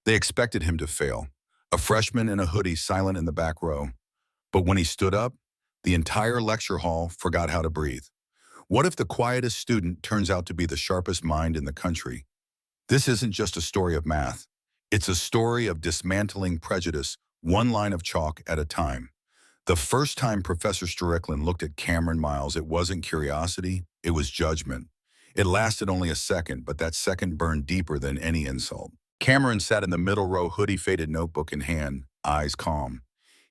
They expected him to fail, a freshman in a hoodie silent in the back row. But when he stood up, the entire lecture hall forgot how to breathe. What if the quietest student turns out to be the sharpest mind in the country? This isn't just a story of math. It's a story of dismantling prejudice, one line of chalk at a time. The first time Professor Strickland looked at Kameron Miles, it wasn't curiosity, it was judgment. It lasted only a second, but that second burned deeper than any insult. Kameron sat in the middle row, hoodie-faded notebook in hand, eyes calm.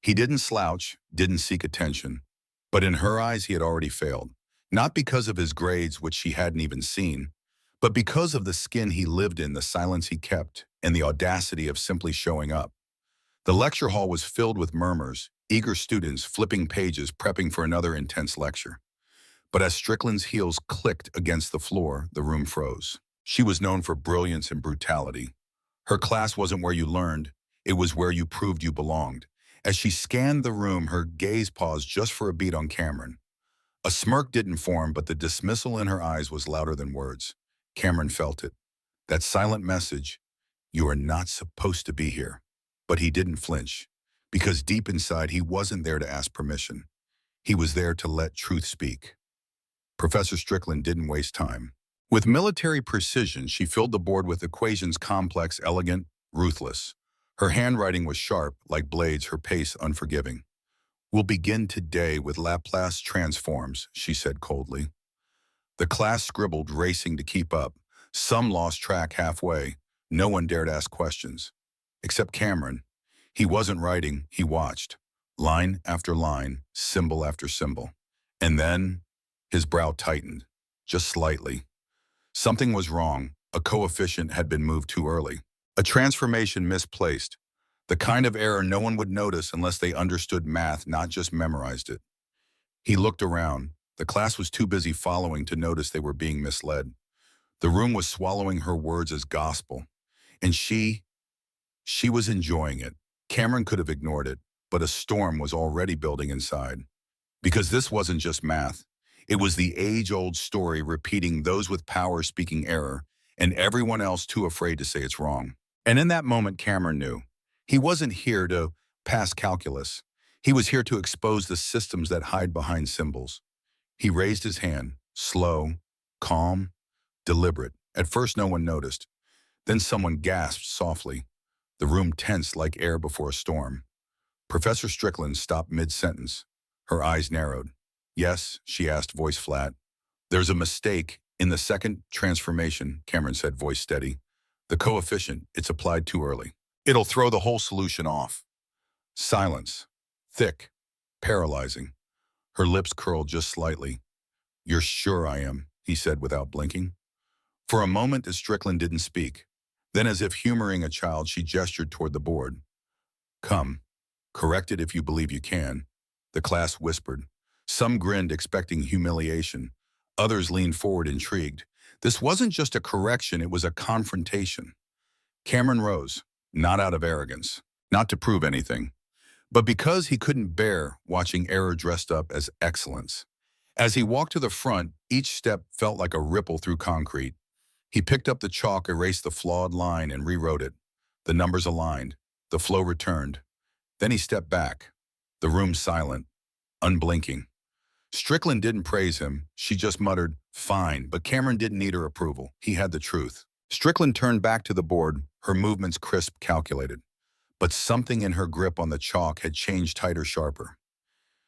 He didn't slouch, didn't seek attention. But in her eyes, he had already failed. Not because of his grades, which she hadn't even seen, but because of the skin he lived in, the silence he kept, and the audacity of simply showing up. The lecture hall was filled with murmurs, eager students flipping pages, prepping for another intense lecture. But as Strickland's heels clicked against the floor, the room froze. She was known for brilliance and brutality. Her class wasn't where you learned, it was where you proved you belonged. As she scanned the room, her gaze paused just for a beat on Kameron. A smirk didn't form, but the dismissal in her eyes was louder than words. Kameron felt it. That silent message, you are not supposed to be here. But he didn't flinch, because deep inside he wasn't there to ask permission. He was there to let truth speak. Professor Strickland didn't waste time. With military precision, she filled the board with equations, complex, elegant, ruthless. Her handwriting was sharp, like blades, her pace unforgiving. We'll begin today with Laplace transforms, she said coldly. The class scribbled, racing to keep up. Some lost track halfway. No one dared ask questions. Except Kameron. He wasn't writing, he watched. Line after line, symbol after symbol. And then his brow tightened, just slightly. Something was wrong. A coefficient had been moved too early. A transformation misplaced. The kind of error no one would notice unless they understood math, not just memorized it. He looked around. The class was too busy following to notice they were being misled. The room was swallowing her words as gospel. And she was enjoying it. Kameron could have ignored it, but a storm was already building inside. Because this wasn't just math. It was the age-old story repeating, those with power speaking error, and everyone else too afraid to say it's wrong. And in that moment, Kameron knew. He wasn't here to pass calculus. He was here to expose the systems that hide behind symbols. He raised his hand, slow, calm, deliberate. At first, no one noticed. Then someone gasped softly. The room tensed like air before a storm. Professor Strickland stopped mid-sentence. Her eyes narrowed. Yes, she asked, voice flat. There's a mistake in the second transformation, Kameron said, voice steady. The coefficient, it's applied too early. It'll throw the whole solution off. Silence. Thick. Paralyzing. Her lips curled just slightly. You're sure I am, he said without blinking. For a moment, Strickland didn't speak. Then, as if humoring a child, she gestured toward the board. Come. Correct it if you believe you can, the class whispered. Some grinned, expecting humiliation. Others leaned forward, intrigued. This wasn't just a correction, it was a confrontation. Kameron rose, not out of arrogance, not to prove anything, but because he couldn't bear watching error dressed up as excellence. As he walked to the front, each step felt like a ripple through concrete. He picked up the chalk, erased the flawed line, and rewrote it. The numbers aligned. The flow returned. Then he stepped back. The room silent, unblinking. Strickland didn't praise him. She just muttered, fine, but Kameron didn't need her approval. He had the truth. Strickland turned back to the board, her movements crisp, calculated. But something in her grip on the chalk had changed, tighter, sharper.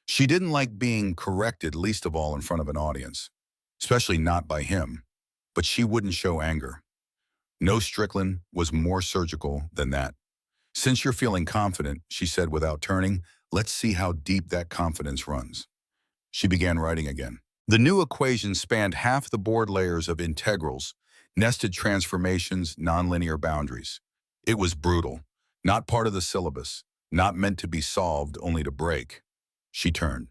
She didn't like being corrected, least of all in front of an audience, especially not by him. But she wouldn't show anger. No, Strickland was more surgical than that. Since you're feeling confident, she said without turning, let's see how deep that confidence runs. She began writing again. The new equation spanned half the board layers of integrals, nested transformations, nonlinear boundaries. It was brutal, not part of the syllabus, not meant to be solved, only to break. She turned.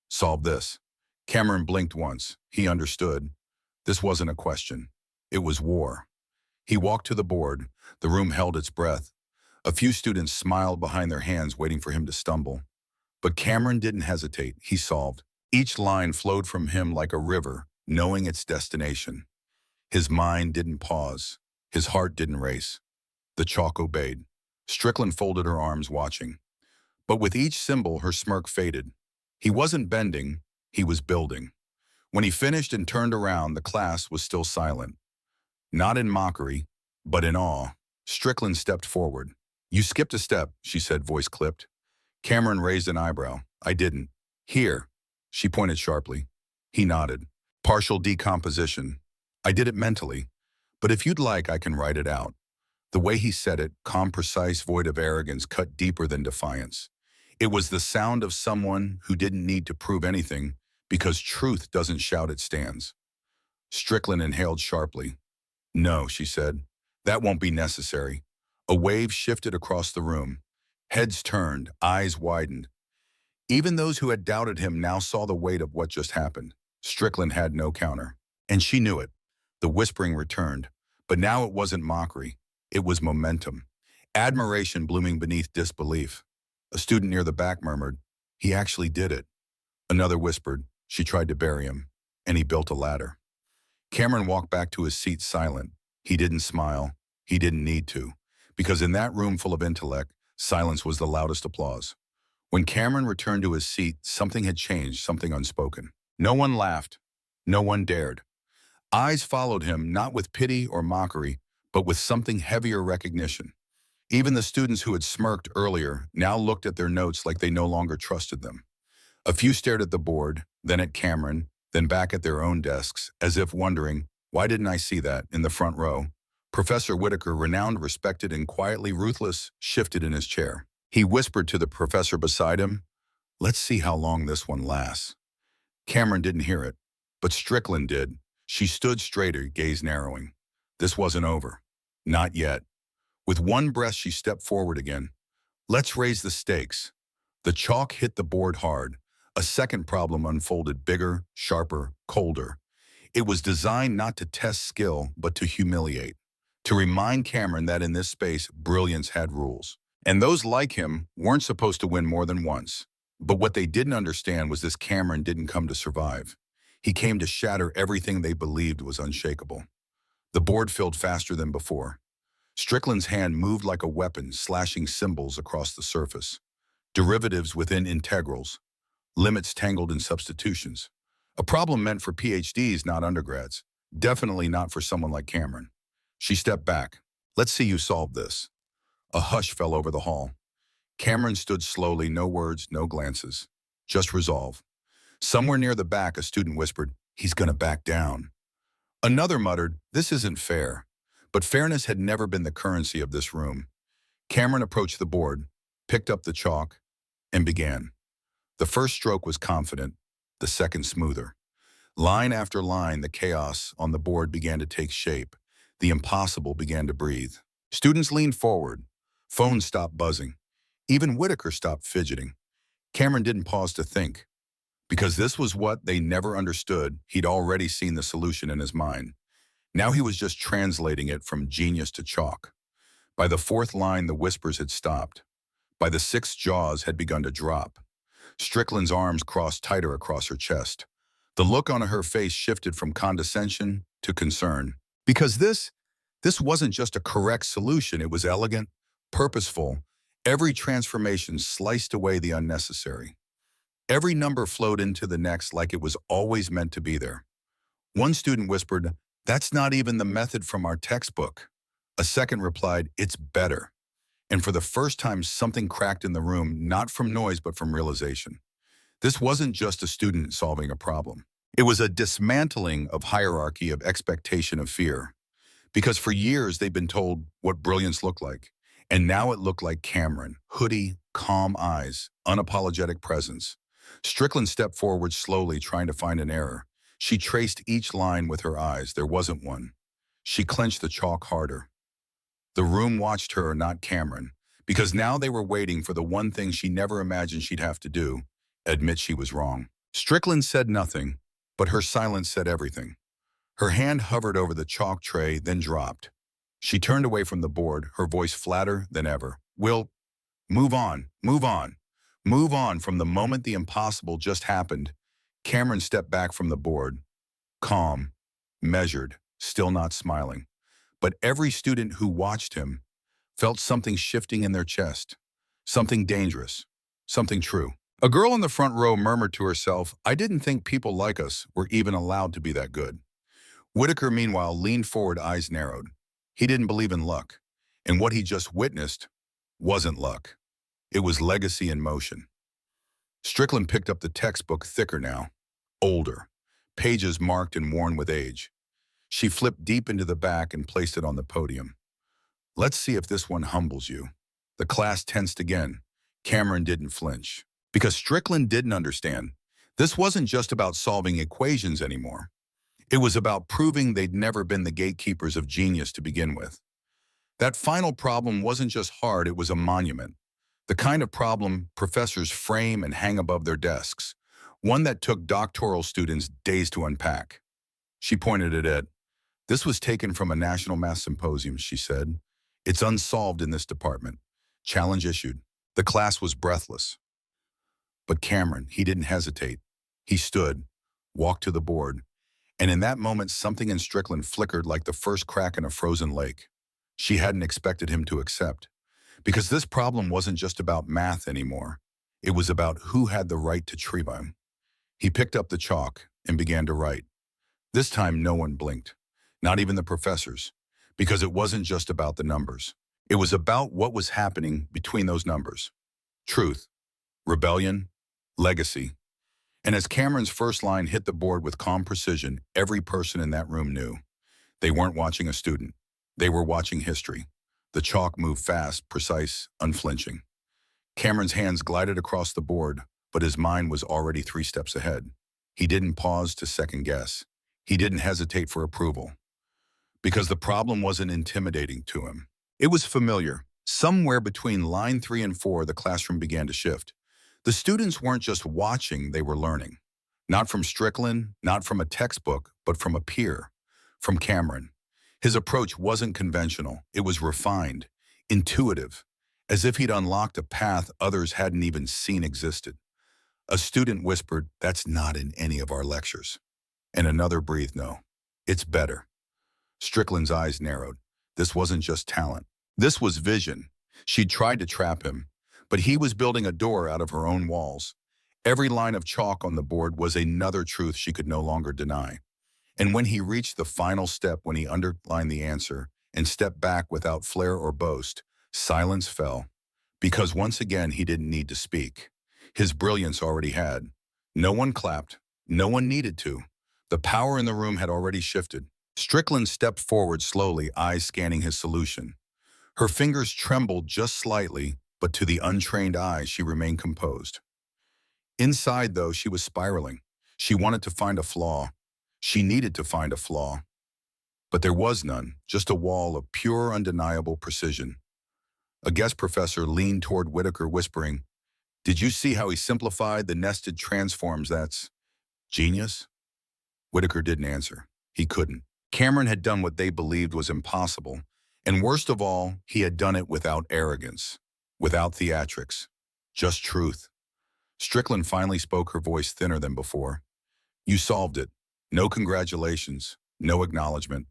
Solve this. Kameron blinked once. He understood. This wasn't a question. It was war. He walked to the board. The room held its breath. A few students smiled behind their hands, waiting for him to stumble. But Kameron didn't hesitate. He solved. Each line flowed from him like a river, knowing its destination. His mind didn't pause. His heart didn't race. The chalk obeyed. Strickland folded her arms, watching. But with each symbol, her smirk faded. He wasn't bending, he was building. When he finished and turned around, the class was still silent. Not in mockery, but in awe. Strickland stepped forward. "You skipped a step," she said, voice clipped. Kameron raised an eyebrow. "I didn't." "Here." She pointed sharply. He nodded. "Partial decomposition. I did it mentally. But if you'd like, I can write it out." The way he said it, calm, precise, void of arrogance, cut deeper than defiance. It was the sound of someone who didn't need to prove anything because truth doesn't shout, it stands. Strickland inhaled sharply. "No," she said. "That won't be necessary." A wave shifted across the room. Heads turned, eyes widened. Even those who had doubted him now saw the weight of what just happened. Strickland had no counter. And she knew it. The whispering returned. But now it wasn't mockery. It was momentum. Admiration blooming beneath disbelief. A student near the back murmured, "He actually did it." Another whispered, "She tried to bury him." And he built a ladder. Kameron walked back to his seat silent. He didn't smile. He didn't need to. Because in that room full of intellect, silence was the loudest applause. When Kameron returned to his seat, something had changed, something unspoken. No one laughed. No one dared. Eyes followed him, not with pity or mockery, but with something heavier, recognition. Even the students who had smirked earlier now looked at their notes like they no longer trusted them. A few stared at the board, then at Kameron, then back at their own desks, as if wondering, why didn't I see that in the front row? Professor Whitaker, renowned, respected, and quietly ruthless, shifted in his chair. He whispered to the professor beside him, "Let's see how long this one lasts." Kameron didn't hear it, but Strickland did. She stood straighter, gaze narrowing. This wasn't over. Not yet. With one breath, she stepped forward again. "Let's raise the stakes." The chalk hit the board hard. A second problem unfolded, bigger, sharper, colder. It was designed not to test skill, but to humiliate. To remind Kameron that in this space, brilliance had rules. And those like him weren't supposed to win more than once. But what they didn't understand was this: Kameron didn't come to survive. He came to shatter everything they believed was unshakable. The board filled faster than before. Strickland's hand moved like a weapon, slashing symbols across the surface. Derivatives within integrals. Limits tangled in substitutions. A problem meant for PhDs, not undergrads. Definitely not for someone like Kameron. She stepped back. "Let's see you solve this." A hush fell over the hall. Kameron stood slowly, no words, no glances. Just resolve. Somewhere near the back, a student whispered, "He's gonna back down." Another muttered, "This isn't fair." But fairness had never been the currency of this room. Kameron approached the board, picked up the chalk, and began. The first stroke was confident, the second smoother. Line after line, the chaos on the board began to take shape. The impossible began to breathe. Students leaned forward. Phones stopped buzzing. Even Whitaker stopped fidgeting. Kameron didn't pause to think. Because this was what they never understood, he'd already seen the solution in his mind. Now he was just translating it from genius to chalk. By the fourth line, the whispers had stopped. By the sixth, jaws had begun to drop. Strickland's arms crossed tighter across her chest. The look on her face shifted from condescension to concern. Because this wasn't just a correct solution, it was elegant, purposeful. Every transformation sliced away the unnecessary. Every number flowed into the next like it was always meant to be there. One student whispered, "That's not even the method from our textbook." A second replied, "It's better." And for the first time, something cracked in the room, not from noise, but from realization. This wasn't just a student solving a problem. It was a dismantling of hierarchy, of expectation, of fear. Because for years, they'd been told what brilliance looked like. And now it looked like Kameron, hoodie, calm eyes, unapologetic presence. Strickland stepped forward slowly, trying to find an error. She traced each line with her eyes. There wasn't one. She clenched the chalk harder. The room watched her, not Kameron, because now they were waiting for the one thing she never imagined she'd have to do: admit she was wrong. Strickland said nothing, but her silence said everything. Her hand hovered over the chalk tray, then dropped. She turned away from the board, her voice flatter than ever. "We'll move on, move on, move on." From the moment the impossible just happened, Kameron stepped back from the board, calm, measured, still not smiling. But every student who watched him felt something shifting in their chest, something dangerous, something true. A girl in the front row murmured to herself, "I didn't think people like us were even allowed to be that good." Whitaker, meanwhile, leaned forward, eyes narrowed. He didn't believe in luck, and what he just witnessed wasn't luck. It was legacy in motion. Strickland picked up the textbook, thicker now, older, pages marked and worn with age. She flipped deep into the back and placed it on the podium. "Let's see if this one humbles you." The class tensed again. Kameron didn't flinch. Because Strickland didn't understand. This wasn't just about solving equations anymore. It was about proving they'd never been the gatekeepers of genius to begin with. That final problem wasn't just hard, it was a monument. The kind of problem professors frame and hang above their desks. One that took doctoral students days to unpack. She pointed at it. "This was taken from a national math symposium," she said. "It's unsolved in this department. Challenge issued." The class was breathless. But Kameron, he didn't hesitate. He stood, walked to the board, and in that moment something in Strickland flickered like the first crack in a frozen lake. She hadn't expected him to accept. Because this problem wasn't just about math anymore. It was about who had the right to treat him. He picked up the chalk and began to write. This time no one blinked, not even the professors, because it wasn't just about the numbers. It was about what was happening between those numbers. Truth, rebellion, legacy. And as Kameron's first line hit the board with calm precision, every person in that room knew. They weren't watching a student. They were watching history. The chalk moved fast, precise, unflinching. Kameron's hands glided across the board, but his mind was already 3 steps ahead. He didn't pause to second guess. He didn't hesitate for approval. Because the problem wasn't intimidating to him. It was familiar. Somewhere between line 3 and 4, the classroom began to shift. The students weren't just watching, they were learning. Not from Strickland, not from a textbook, but from a peer, from Kameron. His approach wasn't conventional, it was refined, intuitive, as if he'd unlocked a path others hadn't even seen existed. A student whispered, "That's not in any of our lectures." And another breathed, "No, it's better." Strickland's eyes narrowed. This wasn't just talent. This was vision. She'd tried to trap him, but he was building a door out of her own walls. Every line of chalk on the board was another truth she could no longer deny. And when he reached the final step, when he underlined the answer and stepped back without flair or boast, silence fell. Because once again, he didn't need to speak. His brilliance already had. No one clapped. No one needed to. The power in the room had already shifted. Strickland stepped forward slowly, eyes scanning his solution. Her fingers trembled just slightly, but to the untrained eye, she remained composed. Inside, though, she was spiraling. She wanted to find a flaw. She needed to find a flaw. But there was none, just a wall of pure, undeniable precision. A guest professor leaned toward Whitaker, whispering, "Did you see how he simplified the nested transforms? That's genius?" Whitaker didn't answer. He couldn't. Kameron had done what they believed was impossible. And worst of all, he had done it without arrogance, without theatrics, just truth. Strickland finally spoke, her voice thinner than before. "You solved it. No congratulations, no acknowledgement,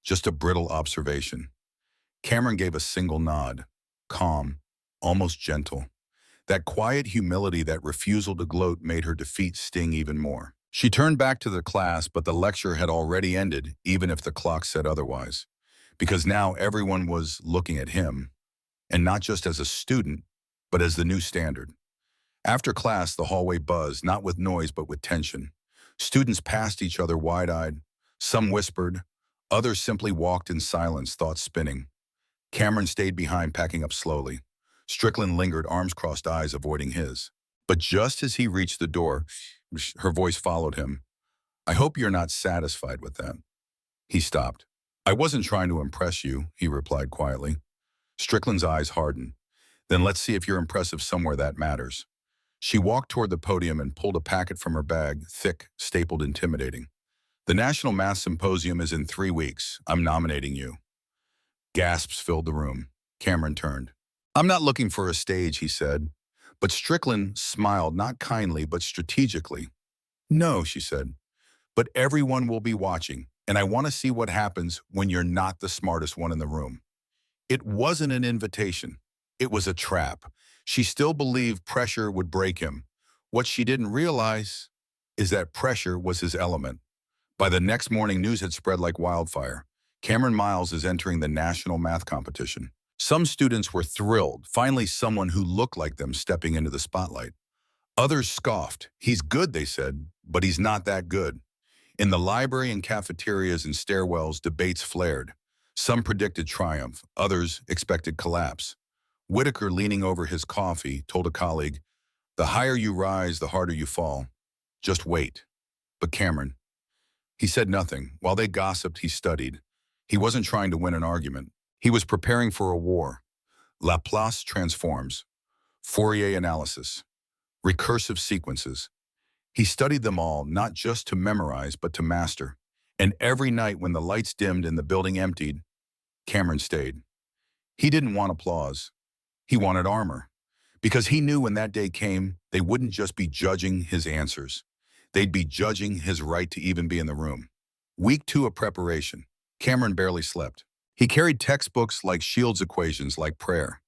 just a brittle observation." Kameron gave a single nod, calm, almost gentle. That quiet humility, that refusal to gloat, made her defeat sting even more. She turned back to the class, but the lecture had already ended, even if the clock said otherwise. Because now everyone was looking at him, and not just as a student, but as the new standard. After class, the hallway buzzed, not with noise, but with tension. Students passed each other wide-eyed. Some whispered. Others simply walked in silence, thoughts spinning. Kameron stayed behind, packing up slowly. Strickland lingered, arms crossed, eyes avoiding his. But just as he reached the door, her voice followed him. "I hope you're not satisfied with that." He stopped. "I wasn't trying to impress you," he replied quietly. Strickland's eyes hardened. "Then let's see if you're impressive somewhere that matters." She walked toward the podium and pulled a packet from her bag, thick, stapled, intimidating. "The National Math Symposium is in 3 weeks. I'm nominating you." Gasps filled the room. Kameron turned. "I'm not looking for a stage," he said. But Strickland smiled, not kindly, but strategically. "No," she said, "but everyone will be watching, and I want to see what happens when you're not the smartest one in the room. It wasn't an invitation. It was a trap. She still believed pressure would break him. What she didn't realize is that pressure was his element. By the next morning, news had spread like wildfire. Kameron Miles is entering the national math competition. Some students were thrilled, finally someone who looked like them stepping into the spotlight. Others scoffed. He's good, they said, but he's not that good. In the library and cafeterias and stairwells, debates flared. Some predicted triumph, others expected collapse. Whitaker, leaning over his coffee, told a colleague, "The higher you rise, the harder you fall. Just wait." But Kameron, he said nothing. While they gossiped, he studied. He wasn't trying to win an argument. He was preparing for a war. Laplace transforms, Fourier analysis, recursive sequences. He studied them all, not just to memorize, but to master. And every night when the lights dimmed and the building emptied, Kameron stayed. He didn't want applause. He wanted armor. Because he knew when that day came, they wouldn't just be judging his answers. They'd be judging his right to even be in the room. Week 2 of preparation. Kameron barely slept. He carried textbooks like Shield's equations, like prayer.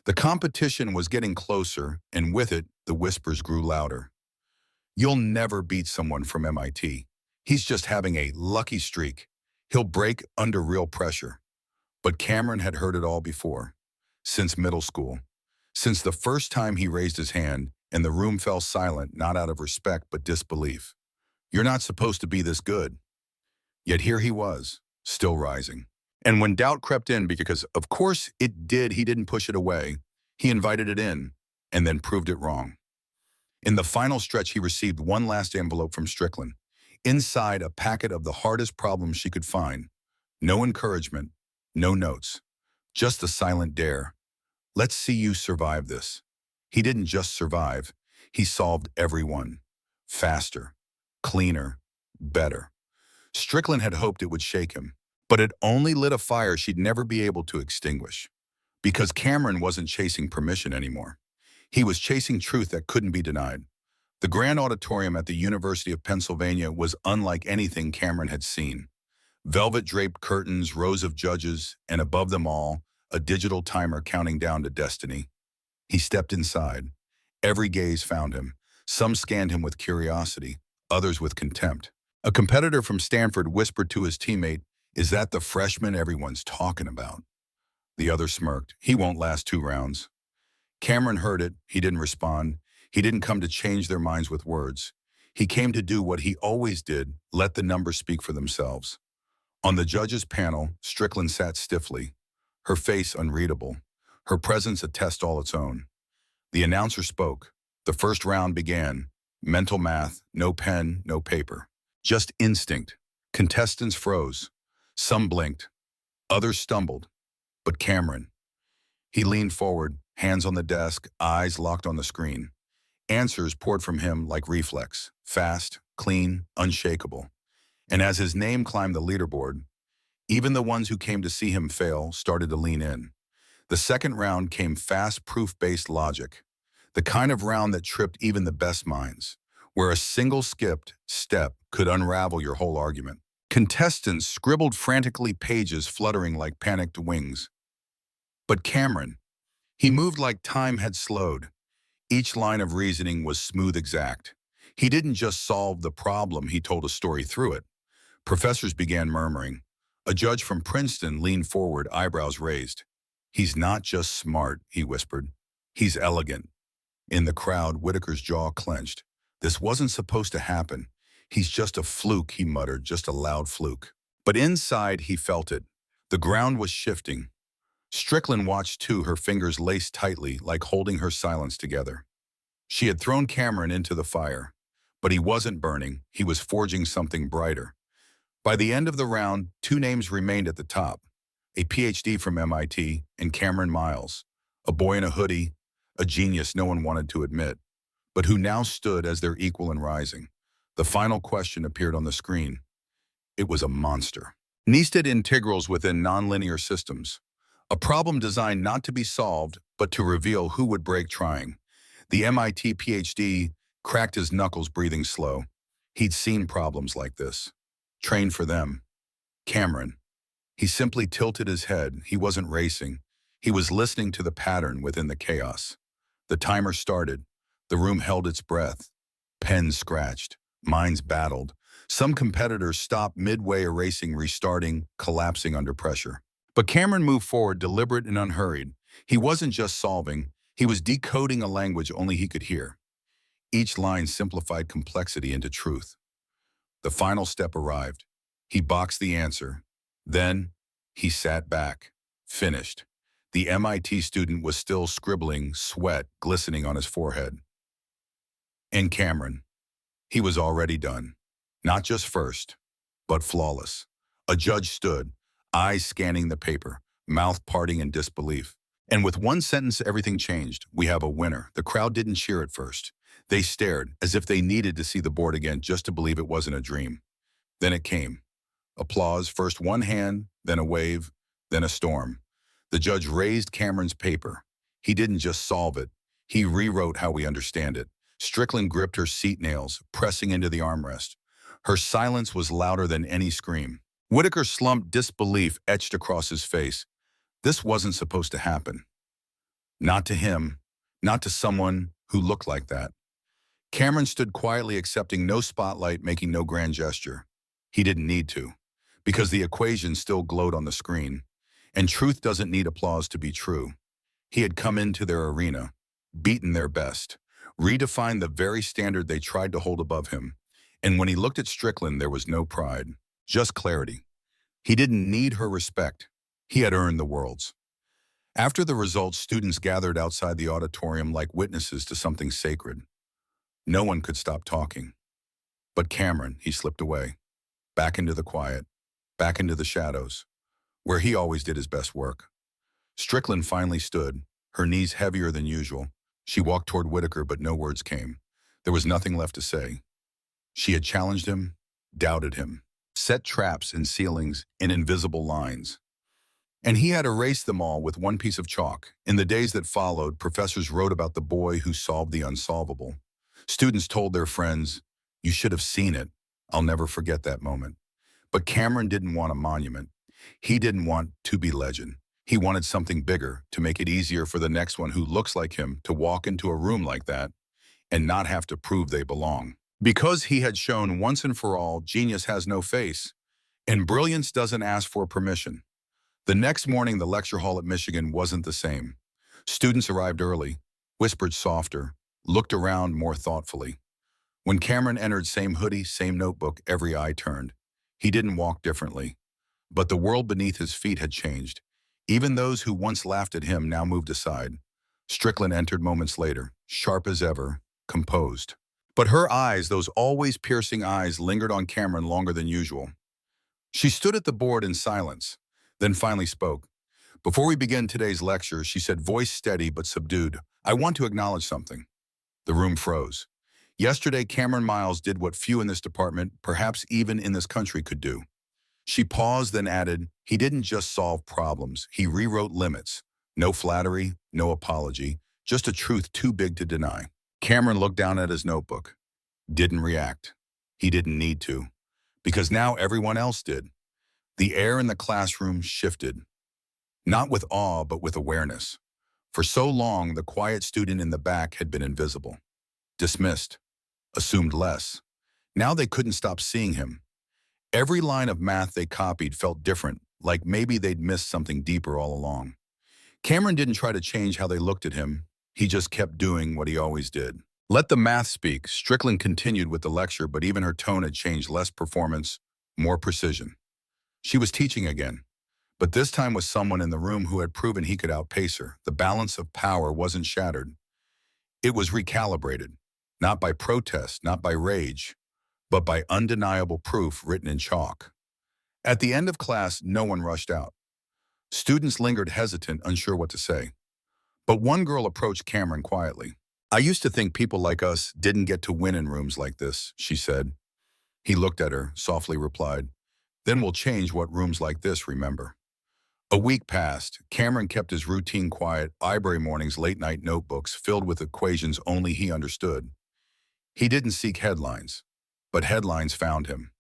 The competition was getting closer, and with it, the whispers grew louder. "You'll never beat someone from MIT. He's just having a lucky streak. He'll break under real pressure." But Kameron had heard it all before. Since middle school. Since the first time he raised his hand, and the room fell silent, not out of respect, but disbelief. You're not supposed to be this good. Yet here he was, still rising. And when doubt crept in, because of course it did, he didn't push it away. He invited it in, and then proved it wrong. In the final stretch, he received one last envelope from Strickland. Inside, a packet of the hardest problems she could find. No encouragement, no notes. Just a silent dare. "Let's see you survive this." He didn't just survive. He solved every one. Faster, cleaner, better. Strickland had hoped it would shake him, but it only lit a fire she'd never be able to extinguish. Because Kameron wasn't chasing permission anymore. He was chasing truth that couldn't be denied. The grand auditorium at the University of Pennsylvania was unlike anything Kameron had seen. Velvet-draped curtains, rows of judges, and above them all, a digital timer counting down to destiny. He stepped inside. Every gaze found him. Some scanned him with curiosity, others with contempt. A competitor from Stanford whispered to his teammate, "Is that the freshman everyone's talking about?" The other smirked. "He won't last 2 rounds." Kameron heard it. He didn't respond. He didn't come to change their minds with words. He came to do what he always did, let the numbers speak for themselves. On the judges' panel, Strickland sat stiffly, her face unreadable, her presence a test all its own. The announcer spoke. The first round began. Mental math, no pen, no paper. Just instinct. Contestants froze. Some blinked. Others stumbled. But Kameron. He leaned forward, hands on the desk, eyes locked on the screen. Answers poured from him like reflex. Fast, clean, unshakable. And as his name climbed the leaderboard, even the ones who came to see him fail started to lean in. The second round came fast, proof-based logic. The kind of round that tripped even the best minds, where a single skipped step could unravel your whole argument. Contestants scribbled frantically, pages fluttering like panicked wings. But Kameron, he moved like time had slowed. Each line of reasoning was smooth, exact. He didn't just solve the problem, he told a story through it. Professors began murmuring. A judge from Princeton leaned forward, eyebrows raised. "He's not just smart," he whispered. "He's elegant." In the crowd, Whitaker's jaw clenched. This wasn't supposed to happen. "He's just a fluke," he muttered, "just a loud fluke." But inside, he felt it. The ground was shifting. Strickland watched too, her fingers laced tightly, like holding her silence together. She had thrown Kameron into the fire. But he wasn't burning, he was forging something brighter. By the end of the round, 2 names remained at the top. A PhD from MIT and Kameron Miles, a boy in a hoodie, a genius no one wanted to admit, but who now stood as their equal in rising. The final question appeared on the screen. It was a monster. Nested integrals within nonlinear systems. A problem designed not to be solved, but to reveal who would break trying. The MIT PhD cracked his knuckles, breathing slow. He'd seen problems like this. Trained for them. Kameron. He simply tilted his head. He wasn't racing. He was listening to the pattern within the chaos. The timer started. The room held its breath. Pens scratched. Minds battled. Some competitors stopped midway, erasing, restarting, collapsing under pressure. But Cameron moved forward, deliberate and unhurried. He wasn't just solving, he was decoding a language only he could hear. Each line simplified complexity into truth. The final step arrived. He boxed the answer. Then, he sat back, finished. The MIT student was still scribbling, sweat glistening on his forehead. And Cameron, he was already done. Not just first, but flawless. A judge stood, eyes scanning the paper, mouth parting in disbelief. And with one sentence, everything changed. We have a winner. The crowd didn't cheer at first. They stared, as if they needed to see the board again just to believe it wasn't a dream. Then it came. Applause, first one hand, then a wave, then a storm. The judge raised Cameron's paper. He didn't just solve it. He rewrote how we understand it. Strickland gripped her seat nails, pressing into the armrest. Her silence was louder than any scream. Whitaker slumped, disbelief etched across his face. This wasn't supposed to happen. Not to him, not to someone who looked like that. Cameron stood quietly, accepting no spotlight, making no grand gesture. He didn't need to, because the equation still glowed on the screen. And truth doesn't need applause to be true. He had come into their arena, beaten their best, redefined the very standard they tried to hold above him. And when he looked at Strickland, there was no pride, just clarity. He didn't need her respect. He had earned the world's. After the results, students gathered outside the auditorium like witnesses to something sacred. No one could stop talking. But Cameron, he slipped away, back into the quiet, back into the shadows, where he always did his best work. Strickland finally stood, her knees heavier than usual. She walked toward Whitaker, but no words came. There was nothing left to say. She had challenged him, doubted him, set traps in ceilings, in invisible lines. And he had erased them all with one piece of chalk. In the days that followed, professors wrote about the boy who solved the unsolvable. Students told their friends, "You should have seen it. I'll never forget that moment." But Cameron didn't want a monument. He didn't want to be legend. He wanted something bigger, to make it easier for the next one who looks like him to walk into a room like that and not have to prove they belong. Because he had shown once and for all, genius has no face, and brilliance doesn't ask for permission. The next morning, the lecture hall at Michigan wasn't the same. Students arrived early, whispered softer, looked around more thoughtfully. When Cameron entered, same hoodie, same notebook, every eye turned. He didn't walk differently. But the world beneath his feet had changed. Even those who once laughed at him now moved aside. Strickland entered moments later, sharp as ever, composed. But her eyes, those always piercing eyes, lingered on Cameron longer than usual. She stood at the board in silence, then finally spoke. "Before we begin today's lecture," she said, voice steady but subdued, "I want to acknowledge something." The room froze. Yesterday, Kameron Miles did what few in this department, perhaps even in this country, could do. She paused, then added, "He didn't just solve problems, he rewrote limits. No flattery, no apology, just a truth too big to deny." Cameron looked down at his notebook. Didn't react. He didn't need to, because now everyone else did. The air in the classroom shifted, not with awe, but with awareness. For so long, the quiet student in the back had been invisible, dismissed, assumed less. Now they couldn't stop seeing him. Every line of math they copied felt different, like maybe they'd missed something deeper all along. Cameron didn't try to change how they looked at him. He just kept doing what he always did. Let the math speak. Strickland continued with the lecture, but even her tone had changed. Less performance, more precision. She was teaching again, but this time with someone in the room who had proven he could outpace her. The balance of power wasn't shattered. It was recalibrated, not by protest, not by rage, but by undeniable proof written in chalk. At the end of class, no one rushed out. Students lingered hesitant, unsure what to say. But one girl approached Cameron quietly. "I used to think people like us didn't get to win in rooms like this," she said. He looked at her, softly replied, "Then we'll change what rooms like this remember." A week passed. Cameron kept his routine quiet, library mornings, late-night notebooks filled with equations only he understood. He didn't seek headlines, but headlines found him.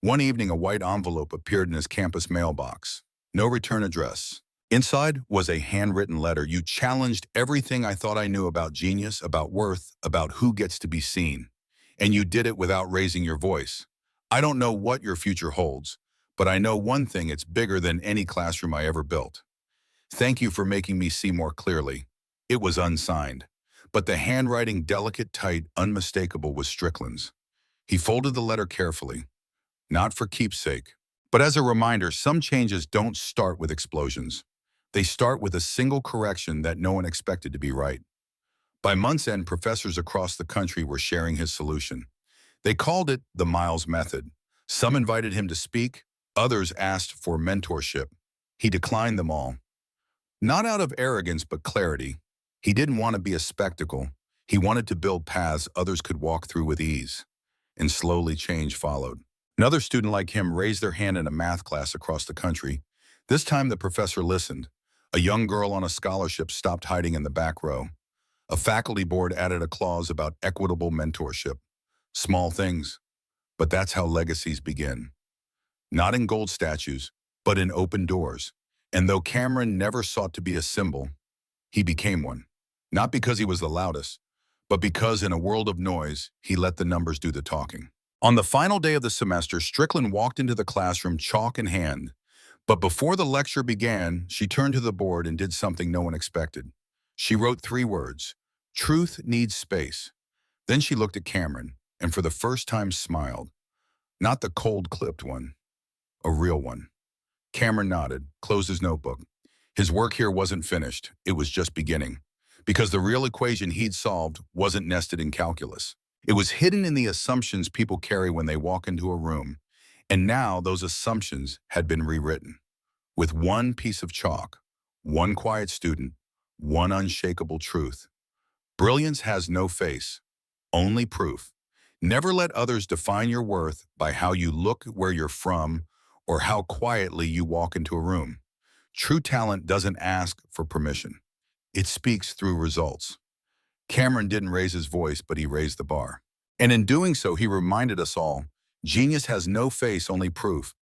One evening, a white envelope appeared in his campus mailbox. No return address, Inside was a handwritten letter. You challenged everything I thought I knew about genius, about worth, about who gets to be seen. And you did it without raising your voice. I don't know what your future holds, but I know one thing: it's bigger than any classroom I ever built. Thank you for making me see more clearly. It was unsigned, but the handwriting, delicate, tight, unmistakable, was Strickland's. He folded the letter carefully, not for keepsake, but as a reminder: some changes don't start with explosions. They start with a single correction that no one expected to be right. By month's end, professors across the country were sharing his solution. They called it the Miles Method. Some invited him to speak, others asked for mentorship. He declined them all. Not out of arrogance, but clarity. He didn't want to be a spectacle. He wanted to build paths others could walk through with ease. And slowly change followed. Another student like him raised their hand in a math class across the country. This time the professor listened. A young girl on a scholarship stopped hiding in the back row. A faculty board added a clause about equitable mentorship. Small things, but that's how legacies begin. Not in gold statues, but in open doors. And though Kameron never sought to be a symbol, he became one. Not because he was the loudest, but because in a world of noise, he let the numbers do the talking. On the final day of the semester, Strickland walked into the classroom, chalk in hand. But before the lecture began, she turned to the board and did something no one expected. She wrote 3 words: "Truth needs space." Then she looked at Kameron, and for the first time smiled. Not the cold, clipped one, a real one. Kameron nodded, closed his notebook. His work here wasn't finished, it was just beginning. Because the real equation he'd solved wasn't nested in calculus. It was hidden in the assumptions people carry when they walk into a room. And now those assumptions had been rewritten. With one piece of chalk, one quiet student, one unshakable truth. Brilliance has no face, only proof. Never let others define your worth by how you look, where you're from, or how quietly you walk into a room. True talent doesn't ask for permission. It speaks through results. Kameron didn't raise his voice, but he raised the bar. And in doing so, he reminded us all: genius has no face, only proof.